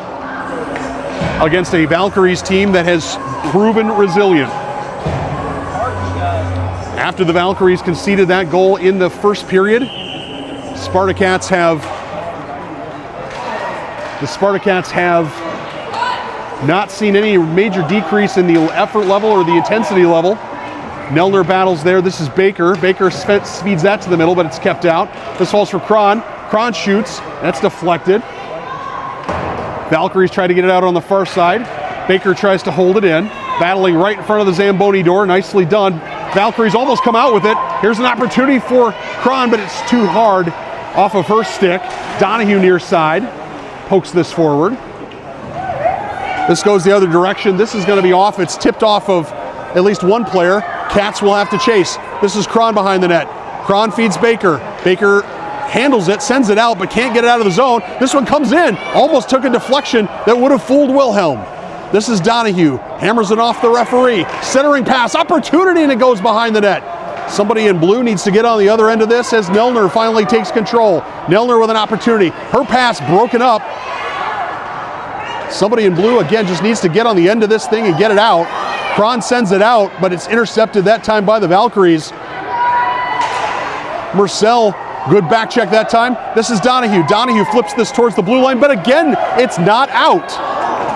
against a Valkyries team that has proven resilient. After the Valkyries conceded that goal in the first period, the Spartacats have not seen any major decrease in the effort level or the intensity level. Nelner battles there. This is Baker. Baker feeds that to the middle, but it's kept out. This falls for Kron. Kron shoots. That's deflected. Valkyries try to get it out on the far side. Baker tries to hold it in. Battling right in front of the Zamboni door. Nicely done. Valkyries almost come out with it. Here's an opportunity for Kron, but it's too hard off of her stick. Donahue near side. Pokes this forward. This goes the other direction. This is going to be off. It's tipped off of at least one player. Cats will have to chase. This is Kron behind the net. Kron feeds Baker. Baker handles it, sends it out, but can't get it out of the zone. This one comes in. Almost took a deflection that would have fooled Wilhelm. This is Donahue. Hammers it off the referee. Centering pass. Opportunity, and it goes behind the net. Somebody in blue needs to get on the other end of this as Nelner finally takes control. Nelner with an opportunity. Her pass broken up. Somebody in blue, again, just needs to get on the end of this thing and get it out. Kron sends it out, but it's intercepted that time by the Valkyries. Marcel, good back check that time. This is Donahue. Donahue flips this towards the blue line, but again, it's not out.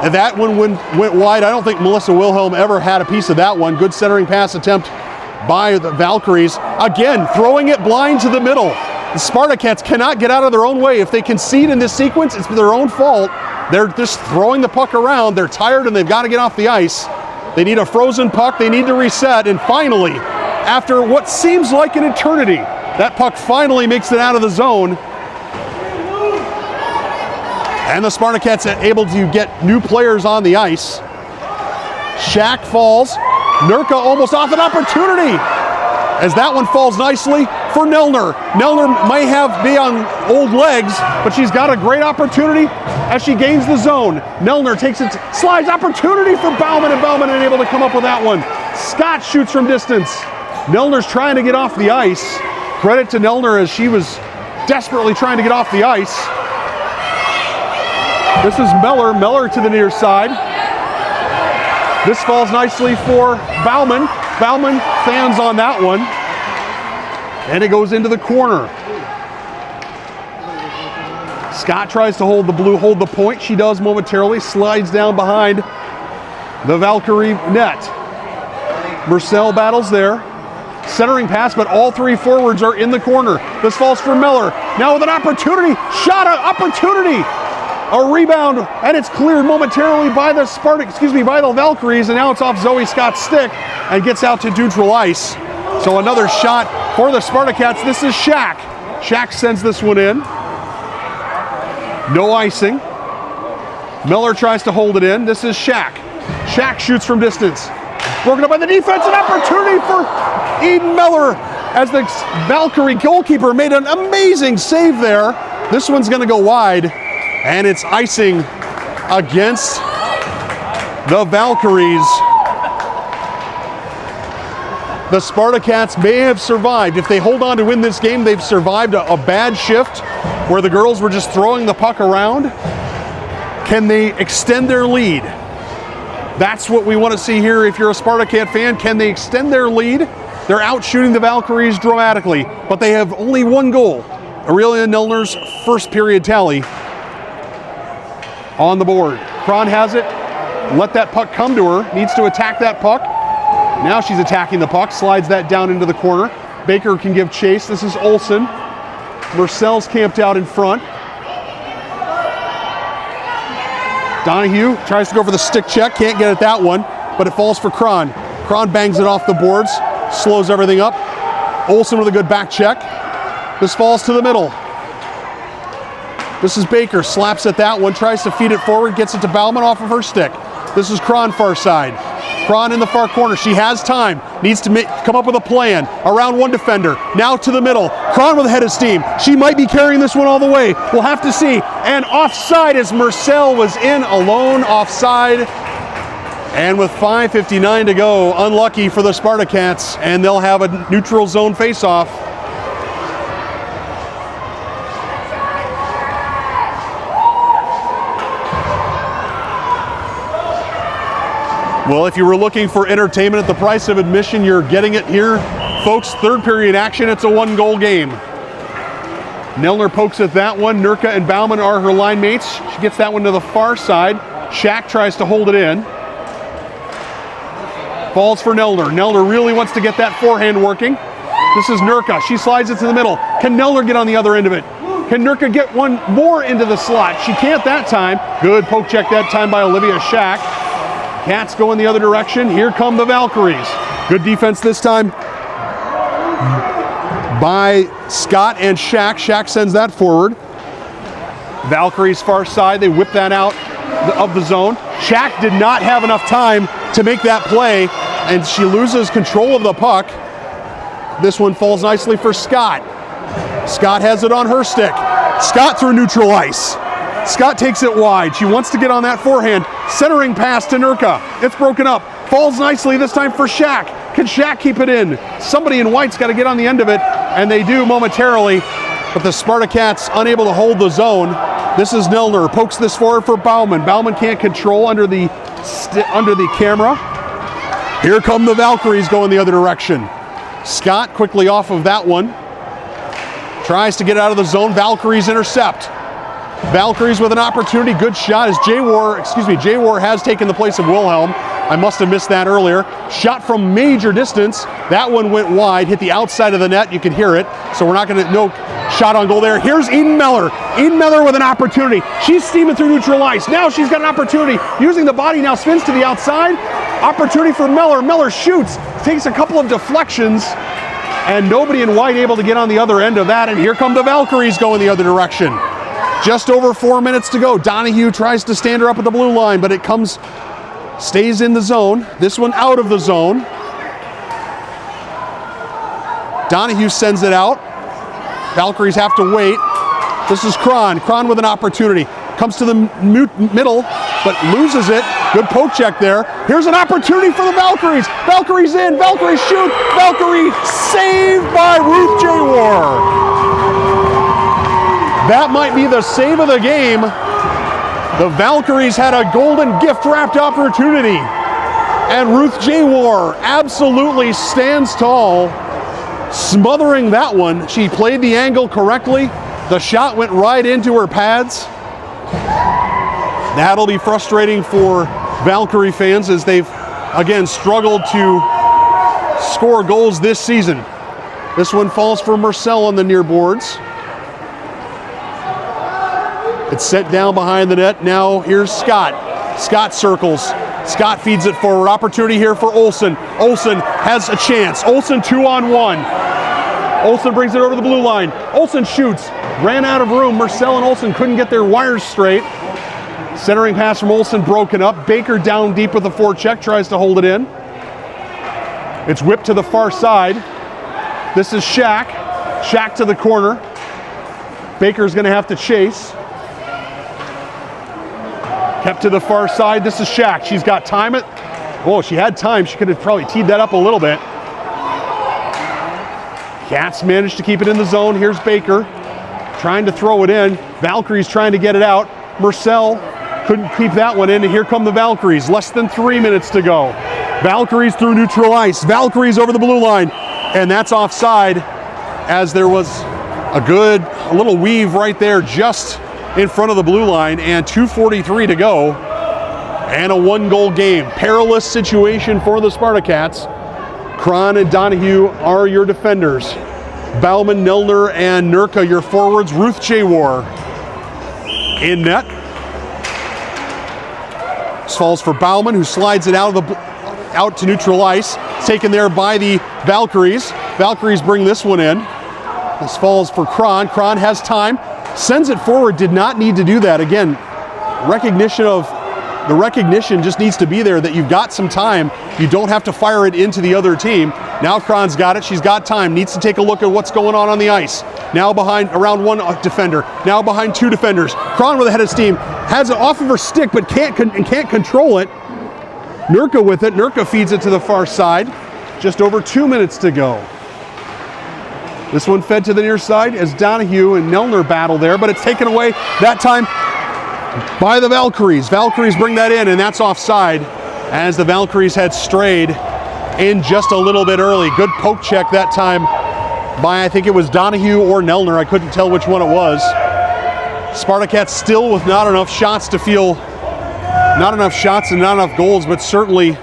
And that one went wide. I don't think Melissa Wilhelm ever had a piece of that one. Good centering pass attempt by the Valkyries. Again, throwing it blind to the middle. The Spartacats cannot get out of their own way. If they concede in this sequence, it's their own fault. They're just throwing the puck around. They're tired and they've got to get off the ice. They need a frozen puck. They need to reset. And finally, after what seems like an eternity, that puck finally makes it out of the zone. And the Spartacats are able to get new players on the ice. Shack falls. Nurka almost off an opportunity as that one falls nicely for Nelner. Nelner may be on old legs, but she's got a great opportunity as she gains the zone. Nelner takes it, slides, opportunity for Bauman, and Bauman unable to come up with that one. Scott shoots from distance. Nelner's trying to get off the ice. Credit to Nelner as she was desperately trying to get off the ice. This is Meller to the near side. This falls nicely for Bauman. Bauman fans on that one. And it goes into the corner. Scott tries to hold the point. She does momentarily, slides down behind the Valkyrie net. Marcel battles there. Centering pass, but all three forwards are in the corner. This falls for Miller. Now with an opportunity. Opportunity. A rebound, and it's cleared momentarily by the by the Valkyries, and now it's off Zoe Scott's stick and gets out to neutral ice. So another shot for the Spartacats. This is Shack. Shack sends this one in. No icing. Miller tries to hold it in. This is Shack. Shack shoots from distance. Broken up by the defense. An opportunity for Eden Miller as the Valkyrie goalkeeper made an amazing save there. This one's going to go wide, and it's icing against the Valkyries. The Spartacats may have survived. If they hold on to win this game, they've survived a bad shift where the girls were just throwing the puck around. Can they extend their lead? That's what we want to see here if you're a Spartacat fan. Can they extend their lead? They're out shooting the Valkyries dramatically, but they have only one goal. Aurelia Nelner's first period tally on the board. Kron has it. Let that puck come to her. Needs to attack that puck. Now she's attacking the puck. Slides that down into the corner. Baker can give chase. This is Olsen. Marcel's camped out in front. Donahue tries to go for the stick check. Can't get at that one, but it falls for Kron. Kron bangs it off the boards. Slows everything up. Olsen with a good back check. This falls to the middle. This is Baker, slaps at that one, tries to feed it forward, gets it to Bauman off of her stick. This is Kron far side. Kron in the far corner, she has time, needs to come up with a plan. Around one defender, now to the middle. Kron with a head of steam. She might be carrying this one all the way. We'll have to see. And offside as Marcel was in alone, offside. And with 5:59 to go, unlucky for the Spartacats, and they'll have a neutral zone face-off. Well, if you were looking for entertainment at the price of admission, you're getting it here. Folks, third period action, it's a one-goal game. Nelner pokes at that one. Nurka and Bauman are her line mates. She gets that one to the far side. Shack tries to hold it in. Falls for Nelner. Nelner really wants to get that forehand working. This is Nurka. She slides it to the middle. Can Nelner get on the other end of it? Can Nurka get one more into the slot? She can't that time. Good poke check that time by Olivia Shack. Cats go in the other direction. Here come the Valkyries. Good defense this time by Scott and Shack. Shack sends that forward. Valkyries far side. They whip that out of the zone. Shack did not have enough time to make that play, and she loses control of the puck. This one falls nicely for Scott. Scott has it on her stick. Scott through neutral ice. Scott takes it wide. She wants to get on that forehand. Centering pass to Nurka. It's broken up. Falls nicely this time for Shack. Can Shack keep it in? Somebody in white's got to get on the end of it, and they do momentarily, but the Spartacats unable to hold the zone. This is Nelner. Pokes this forward for Bauman. Bauman can't control under the camera. Here come the Valkyries going the other direction. Scott quickly off of that one. Tries to get out of the zone. Valkyries intercept. Valkyries with an opportunity. Good shot as J-War has taken the place of Wilhelm. I must have missed that earlier. Shot from major distance. That one went wide, hit the outside of the net. You can hear it. So we're not going to, no shot on goal there. Here's Eden Miller. Eden Miller with an opportunity. She's steaming through neutral ice. Now she's got an opportunity. Using the body, now spins to the outside. Opportunity for Miller. Miller shoots. Takes a couple of deflections. And nobody in white able to get on the other end of that. And here come the Valkyries going the other direction. Just over 4 minutes to go. Donahue tries to stand her up at the blue line, but it stays in the zone. This one out of the zone. Donahue sends it out. Valkyries have to wait. This is Kron. Kron with an opportunity. Comes to the middle. but loses it. Good poke check there. Here's an opportunity for the Valkyries. Valkyries in, Valkyries shoot. Valkyrie saved by Ruth J. War. That might be the save of the game. The Valkyries had a golden gift-wrapped opportunity. And Ruth J. War absolutely stands tall, smothering that one. She played the angle correctly. The shot went right into her pads. That'll be frustrating for Valkyrie fans as they've, again, struggled to score goals this season. This one falls for Marcel on the near boards. It's set down behind the net. Now here's Scott. Scott circles. Scott feeds it forward. Opportunity here for Olsen. Olsen has a chance. Olsen 2-on-1. Olsen brings it over the blue line. Olsen shoots. Ran out of room. Marcel and Olsen couldn't get their wires straight. Centering pass from Olsen broken up. Baker down deep with the forecheck. Tries to hold it in. It's whipped to the far side. This is Shaq. Shaq to the corner. Baker's going to have to chase. Kept to the far side. This is Shaq. She's got time. Oh, she had time. She could have probably teed that up a little bit. Cats managed to keep it in the zone. Here's Baker trying to throw it in. Valkyries trying to get it out. Marcel couldn't keep that one in. And here come the Valkyries. Less than 3 minutes to go. Valkyries through neutral ice. Valkyries over the blue line. And that's offside, as there was a little weave right there just in front of the blue line, and 2:43 to go, and a 1-goal game. Perilous situation for the Spartacats. Kron and Donahue are your defenders. Bauman, Nelner, and Nurka your forwards. Ruth J. War in net. This falls for Bauman, who slides it out to neutral ice. It's taken there by the Valkyries. Valkyries bring this one in. This falls for Kron. Kron has time. Sends it forward, did not need to do that. Again, the recognition just needs to be there that you've got some time. You don't have to fire it into the other team. Now Kron's got it, she's got time, needs to take a look at what's going on the ice. Now around one defender, now behind 2 defenders. Kron with a head of steam, has it off of her stick but can't control it. Nurka with it, Nurka feeds it to the far side. Just over 2 minutes to go. This one fed to the near side as Donahue and Nelner battle there, but it's taken away that time by the Valkyries. Valkyries bring that in, and that's offside as the Valkyries had strayed in just a little bit early. Good poke check that time by, I think it was Donahue or Nelner. I couldn't tell which one it was. Spartacats still with not enough shots and not enough goals, but certainly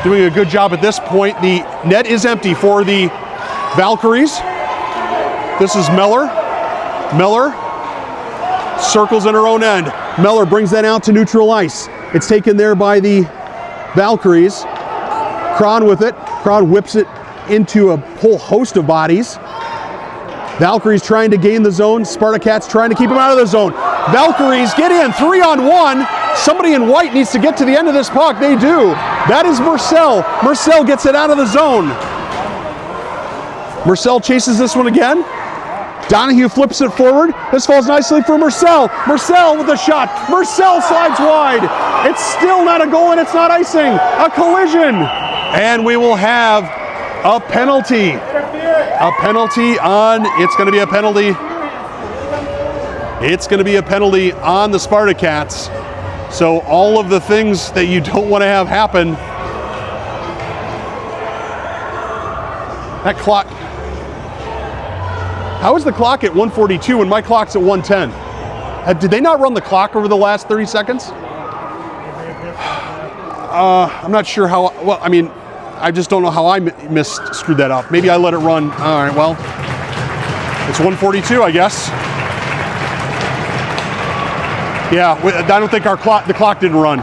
doing a good job at this point. The net is empty for the Valkyries. This is Meller. Meller circles in her own end. Meller brings that out to neutral ice. It's taken there by the Valkyries. Kron with it. Kron whips it into a whole host of bodies. Valkyries trying to gain the zone. Spartacats trying to keep them out of the zone. Valkyries get in, 3-on-1. Somebody in white needs to get to the end of this puck. They do. That is Marcel. Marcel gets it out of the zone. Marcel chases this one again. Donahue flips it forward. This falls nicely for Marcel. Marcel with a shot. Marcel slides wide. It's still not a goal and it's not icing. A collision. And we will have a penalty. A penalty on, it's going to be a penalty. It's going to be a penalty on the Spartacats. So all of the things that you don't want to have happen. That clock. How is the clock at 1:42 when my clock's at 1:10? Did they not run the clock over the last 30 seconds? I'm not sure how, well, I mean, I just don't know how I screwed that up. Maybe I let it run. All right, well, it's 1:42, I guess. Yeah, I don't think the clock didn't run.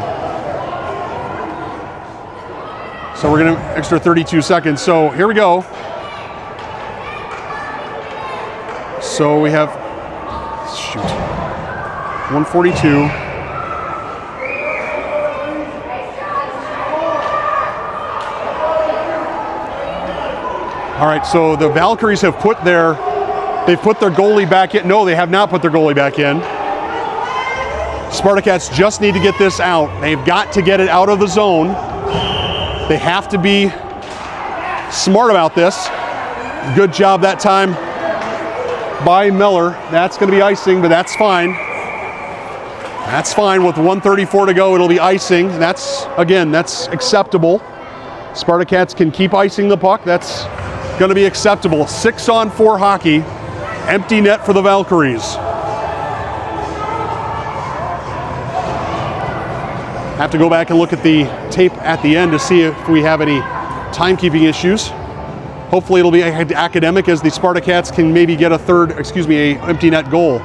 So we're gonna extra 32 seconds. So here we go. So we have, shoot, 1:42. All right, so the Valkyries have put their goalie back in. No, they have not put their goalie back in. Spartacats just need to get this out. They've got to get it out of the zone. They have to be smart about this. Good job that time by Miller. That's going to be icing, but that's fine. That's fine. With 1:34 to go, it'll be icing. That's, again, that's acceptable. Spartacats can keep icing the puck. That's going to be acceptable. 6-on-4 hockey. Empty net for the Valkyries. Have to go back and look at the tape at the end to see if we have any timekeeping issues. Hopefully it'll be academic as the Spartacats can maybe get a empty net goal.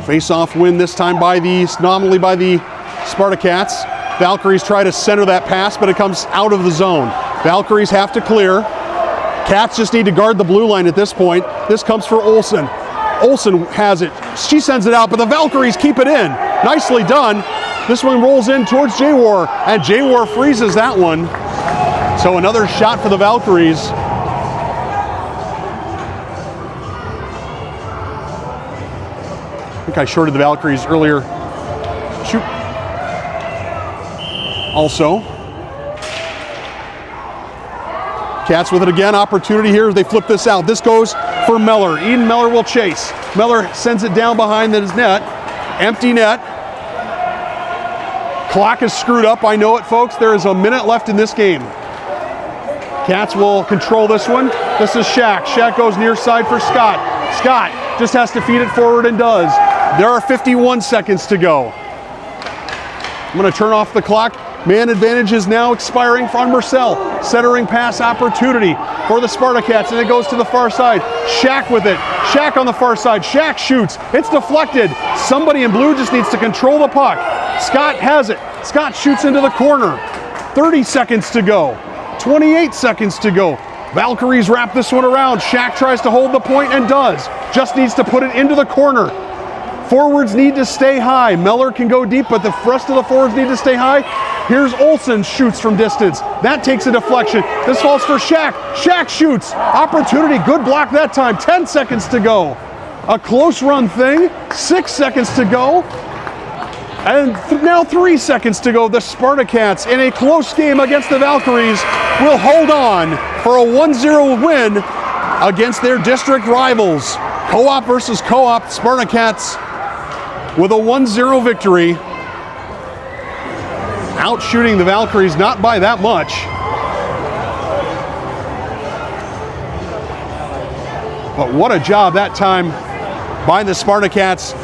Face-off win this time nominally by the Spartacats. Valkyries try to center that pass, but it comes out of the zone. Valkyries have to clear. Cats just need to guard the blue line at this point. This comes for Olsen. Olsen has it. She sends it out, but the Valkyries keep it in. Nicely done. This one rolls in towards Jawar, and Jawar freezes that one. So another shot for the Valkyries. I think I shorted the Valkyries earlier. Shoot. Also, Cats with it again. Opportunity here as they flip this out. This goes for Miller. Eden Miller will chase. Miller sends it down behind his net. Empty net. Clock is screwed up. I know it, folks. There is a minute left in this game. Cats will control this one. This is Shaq. Shaq goes near side for Scott. Scott just has to feed it forward and does. There are 51 seconds to go. I'm going to turn off the clock. Man advantage is now expiring on Marcel. Centering pass opportunity for the Spartacats, and it goes to the far side. Shaq with it. Shaq on the far side. Shaq shoots. It's deflected. Somebody in blue just needs to control the puck. Scott has it. Scott shoots into the corner. 30 seconds to go. 28 seconds to go. Valkyries wrap this one around. Shaq tries to hold the point and does. Just needs to put it into the corner. Forwards need to stay high. Miller can go deep, but the rest of the forwards need to stay high. Here's Olsen, shoots from distance. That takes a deflection. This falls for Shaq. Shaq shoots. Opportunity, good block that time. 10 seconds to go. A close run thing. 6 seconds to go. And now 3 seconds to go. The Spartacats, in a close game against the Valkyries, will hold on for a 1-0 win against their district rivals. Co-op versus co-op. Spartacats with a 1-0 victory. Out shooting the Valkyries, not by that much. But what a job that time by the Spartacats.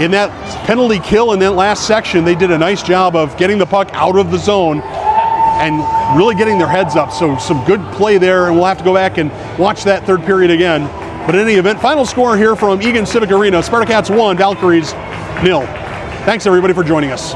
In that penalty kill in that last section, they did a nice job of getting the puck out of the zone and really getting their heads up. So some good play there, and we'll have to go back and watch that third period again. But in any event, final score here from Egan Civic Arena, Spartacats 1, Valkyries 0. Thanks everybody for joining us.